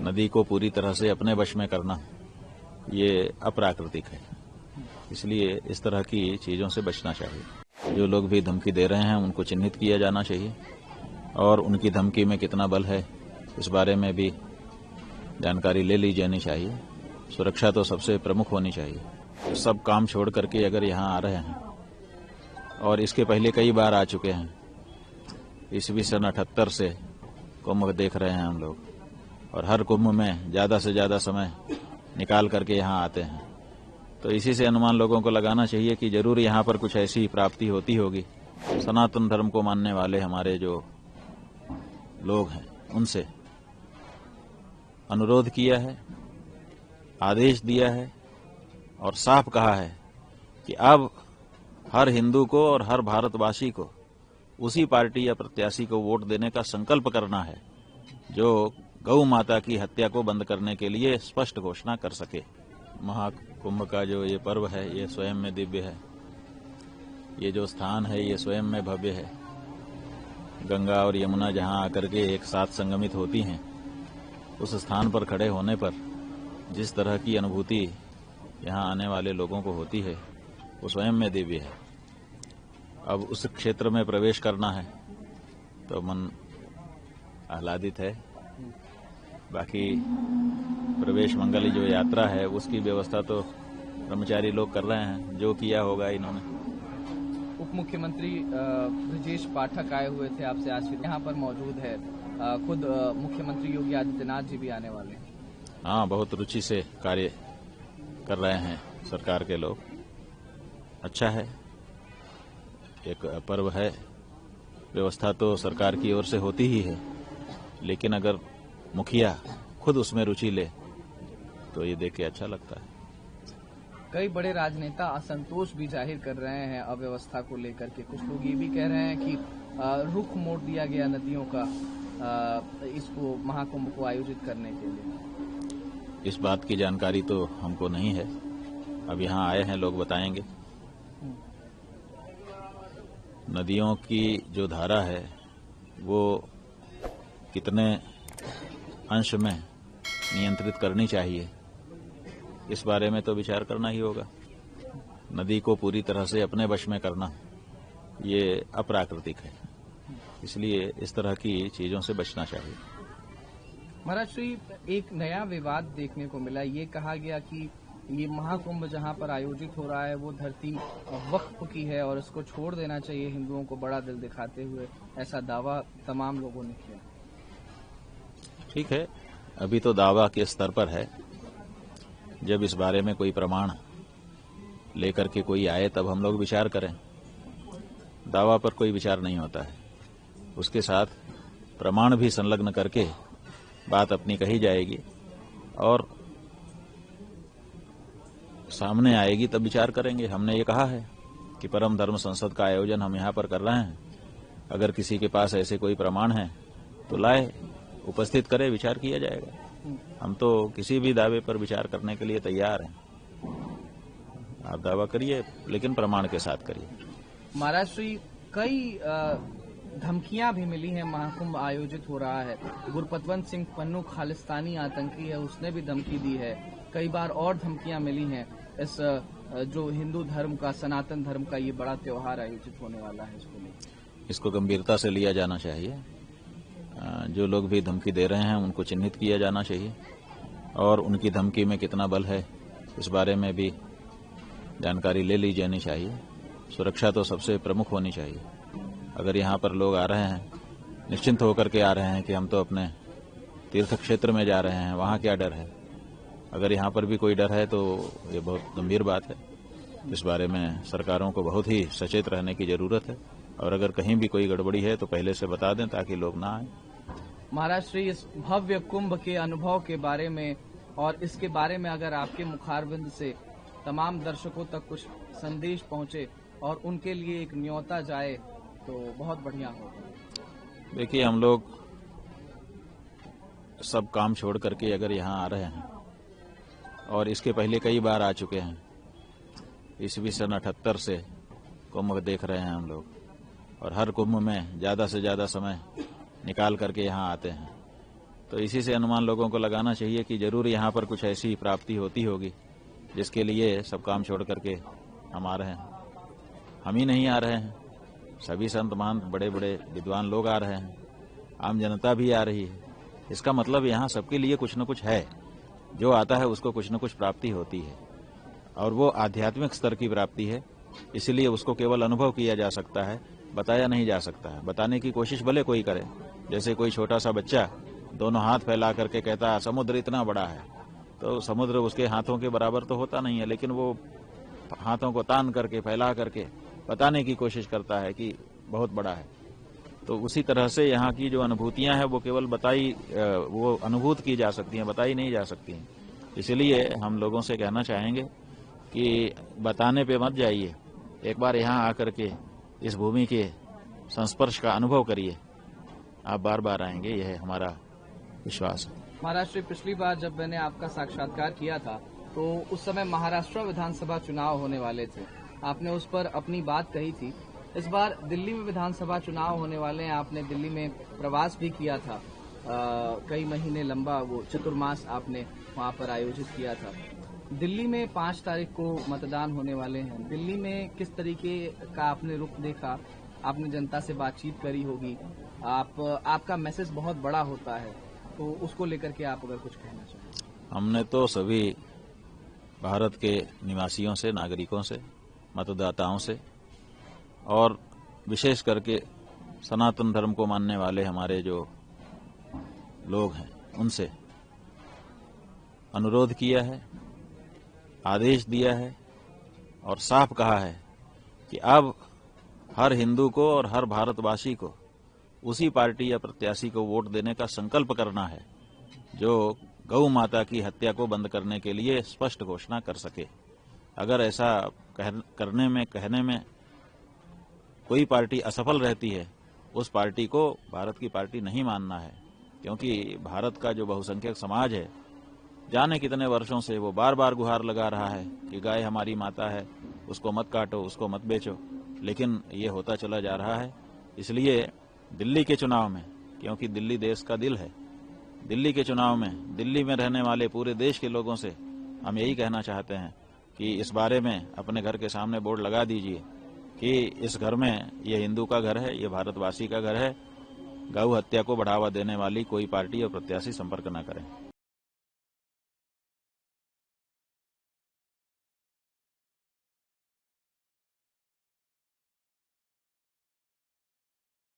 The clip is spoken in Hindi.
नदी को पूरी तरह से अपने वश में करना ये अप्राकृतिक है। इसलिए इस तरह की चीजों से बचना चाहिए। जो लोग भी धमकी दे रहे हैं उनको चिन्हित किया जाना चाहिए और उनकी धमकी में कितना बल है इस बारे में भी जानकारी ले ली जानी चाहिए। सुरक्षा तो सबसे प्रमुख होनी चाहिए। सब काम छोड़ करके अगर यहाँ आ रहे हैं और इसके पहले कई बार आ चुके हैं, ईस्वी सन 78 से कुंभ देख रहे हैं हम लोग और हर कुंभ में ज्यादा से ज्यादा समय निकाल करके यहाँ आते हैं, तो इसी से अनुमान लोगों को लगाना चाहिए कि जरूर यहाँ पर कुछ ऐसी प्राप्ति होती होगी। सनातन धर्म को मानने वाले हमारे जो लोग हैं उनसे अनुरोध किया है, आदेश दिया है और साफ कहा है कि अब हर हिंदू को और हर भारतवासी को उसी पार्टी या प्रत्याशी को वोट देने का संकल्प करना है जो गौ माता की हत्या को बंद करने के लिए स्पष्ट घोषणा कर सके। महाकुंभ का जो ये पर्व है ये स्वयं में दिव्य है। ये जो स्थान है ये स्वयं में भव्य है। गंगा और यमुना जहां आकर के एक साथ संगमित होती हैं, उस स्थान पर खड़े होने पर जिस तरह की अनुभूति यहाँ आने वाले लोगों को होती है वो स्वयं में दिव्य है। अब उस क्षेत्र में प्रवेश करना है तो मन आह्लादित है। बाकी प्रवेश मंगली जो यात्रा है उसकी व्यवस्था तो कर्मचारी लोग कर रहे हैं, जो किया होगा इन्होंने। उप मुख्यमंत्री ब्रजेश पाठक आए हुए थे आपसे आज यहाँ पर मौजूद है। खुद मुख्यमंत्री योगी आदित्यनाथ जी भी आने वाले हैं। हाँ, बहुत रुचि से कार्य कर रहे हैं सरकार के लोग। अच्छा है, एक पर्व है, व्यवस्था तो सरकार की ओर से होती ही है, लेकिन अगर मुखिया खुद उसमें रुचि ले तो ये देख के अच्छा लगता है। कई बड़े राजनेता असंतोष भी जाहिर कर रहे हैं अव्यवस्था को लेकर के। कुछ लोग ये भी कह रहे हैं कि रुख मोड़ दिया गया नदियों का इसको महाकुंभ को आयोजित करने के लिए। इस बात की जानकारी तो हमको नहीं है, अब यहाँ आए हैं लोग बताएंगे। नदियों की जो धारा है वो कितने अंश में नियंत्रित करनी चाहिए इस बारे में तो विचार करना ही होगा। नदी को पूरी तरह से अपने वश में करना ये अप्राकृतिक है। इसलिए इस तरह की चीजों से बचना चाहिए। महाराज श्री, एक नया विवाद देखने को मिला। ये कहा गया कि ये महाकुंभ जहां पर आयोजित हो रहा है वो धरती वक्फ की है और इसको छोड़ देना चाहिए हिंदुओं को बड़ा दिल दिखाते हुए, ऐसा दावा तमाम लोगों ने किया। ठीक है, अभी तो दावा के स्तर पर है। जब इस बारे में कोई प्रमाण लेकर के कोई आए तब हम लोग विचार करें। दावा पर कोई विचार नहीं होता है, उसके साथ प्रमाण भी संलग्न करके बात अपनी कही जाएगी और सामने आएगी तब विचार करेंगे। हमने ये कहा है कि परम धर्म संसद का आयोजन हम यहाँ पर कर रहे हैं। अगर किसी के पास ऐसे कोई प्रमाण है तो लाए, उपस्थित करे, विचार किया जाएगा। हम तो किसी भी दावे पर विचार करने के लिए तैयार हैं। आप दावा करिए लेकिन प्रमाण के साथ करिए। महाराज श्री, कई धमकियां भी मिली हैं। महाकुंभ आयोजित हो रहा है, गुरपतवंत सिंह पन्नू खालिस्तानी आतंकी है, उसने भी धमकी दी है। कई बार और धमकियां मिली हैं। इस जो हिंदू धर्म का, सनातन धर्म का ये बड़ा त्योहार आयोजित होने वाला है, इसको गंभीरता से लिया जाना चाहिए। जो लोग भी धमकी दे रहे हैं उनको चिन्हित किया जाना चाहिए और उनकी धमकी में कितना बल है इस बारे में भी जानकारी ले ली जानी चाहिए। सुरक्षा तो सबसे प्रमुख होनी चाहिए। अगर यहाँ पर लोग आ रहे हैं, निश्चिंत होकर के आ रहे हैं कि हम तो अपने तीर्थ क्षेत्र में जा रहे हैं, वहाँ क्या डर है। अगर यहाँ पर भी कोई डर है तो ये बहुत गंभीर बात है। इस बारे में सरकारों को बहुत ही सचेत रहने की जरूरत है और अगर कहीं भी कोई गड़बड़ी है तो पहले से बता दें ताकि लोग ना आए। महाराज श्री, इस भव्य कुंभ के अनुभव के बारे में और इसके बारे में अगर आपके मुखारबिंद से तमाम दर्शकों तक कुछ संदेश पहुंचे और उनके लिए एक न्योता जाए तो बहुत बढ़िया होगा। देखिए, हम लोग सब काम छोड़ करके अगर यहाँ आ रहे हैं और इसके पहले कई बार आ चुके हैं, ईस्वी सन 78 से कुंभ देख रहे हैं हम लोग और हर कुंभ में ज्यादा से ज्यादा समय निकाल करके यहाँ आते हैं, तो इसी से अनुमान लोगों को लगाना चाहिए कि जरूर यहाँ पर कुछ ऐसी प्राप्ति होती होगी जिसके लिए सब काम छोड़ करके हम आ रहे हैं। हम ही नहीं आ रहे हैं, सभी संत महंत बड़े बड़े विद्वान लोग आ रहे हैं, आम जनता भी आ रही है। इसका मतलब यहाँ सबके लिए कुछ न कुछ है, जो आता है उसको कुछ न कुछ प्राप्ति होती है और वो आध्यात्मिक स्तर की प्राप्ति है। इसलिए उसको केवल अनुभव किया जा सकता है, बताया नहीं जा सकता है। बताने की कोशिश भले कोई करे, जैसे कोई छोटा सा बच्चा दोनों हाथ फैला करके कहता है समुद्र इतना बड़ा है, तो समुद्र उसके हाथों के बराबर तो होता नहीं है, लेकिन वो हाथों को तान करके फैला करके बताने की कोशिश करता है कि बहुत बड़ा है। तो उसी तरह से यहाँ की जो अनुभूतियां हैं वो केवल वो अनुभूत की जा सकती हैं, बताई नहीं जा सकती हैं। इसलिए हम लोगों से कहना चाहेंगे कि बताने पे मत जाइए, एक बार यहाँ आकर के इस भूमि के संस्पर्श का अनुभव करिए, आप बार बार आएंगे, यह हमारा विश्वास है। महाराज, पिछली बार जब मैंने आपका साक्षात्कार किया था तो उस समय महाराष्ट्र विधानसभा चुनाव होने वाले थे, आपने उस पर अपनी बात कही थी। इस बार दिल्ली में विधानसभा चुनाव होने वाले हैं, आपने दिल्ली में प्रवास भी किया था, कई महीने लंबा वो चतुर्मास आपने वहां पर आयोजित किया था। दिल्ली में 5 तारीख को मतदान होने वाले हैं, दिल्ली में किस तरीके का आपने रुख देखा, आपने जनता से बातचीत करी होगी, आपका मैसेज बहुत बड़ा होता है, तो उसको लेकर के आप अगर कुछ कहना चाहें। हमने तो सभी भारत के निवासियों से, नागरिकों से, मतदाताओं से और विशेष करके सनातन धर्म को मानने वाले हमारे जो लोग हैं उनसे अनुरोध किया है, आदेश दिया है और साफ कहा है कि अब हर हिंदू को और हर भारतवासी को उसी पार्टी या प्रत्याशी को वोट देने का संकल्प करना है जो गौ माता की हत्या को बंद करने के लिए स्पष्ट घोषणा कर सके। अगर ऐसा कहने में कोई पार्टी असफल रहती है, उस पार्टी को भारत की पार्टी नहीं मानना है, क्योंकि भारत का जो बहुसंख्यक समाज है, जाने कितने वर्षों से वो बार बार गुहार लगा रहा है कि गाय हमारी माता है, उसको मत काटो, उसको मत बेचो, लेकिन ये होता चला जा रहा है। इसलिए दिल्ली के चुनाव में, क्योंकि दिल्ली देश का दिल है, दिल्ली के चुनाव में दिल्ली में रहने वाले पूरे देश के लोगों से हम यही कहना चाहते हैं कि इस बारे में अपने घर के सामने बोर्ड लगा दीजिए कि इस घर में, ये हिंदू का घर है, ये भारतवासी का घर है, गौ हत्या को बढ़ावा देने वाली कोई पार्टी और प्रत्याशी संपर्क न करें।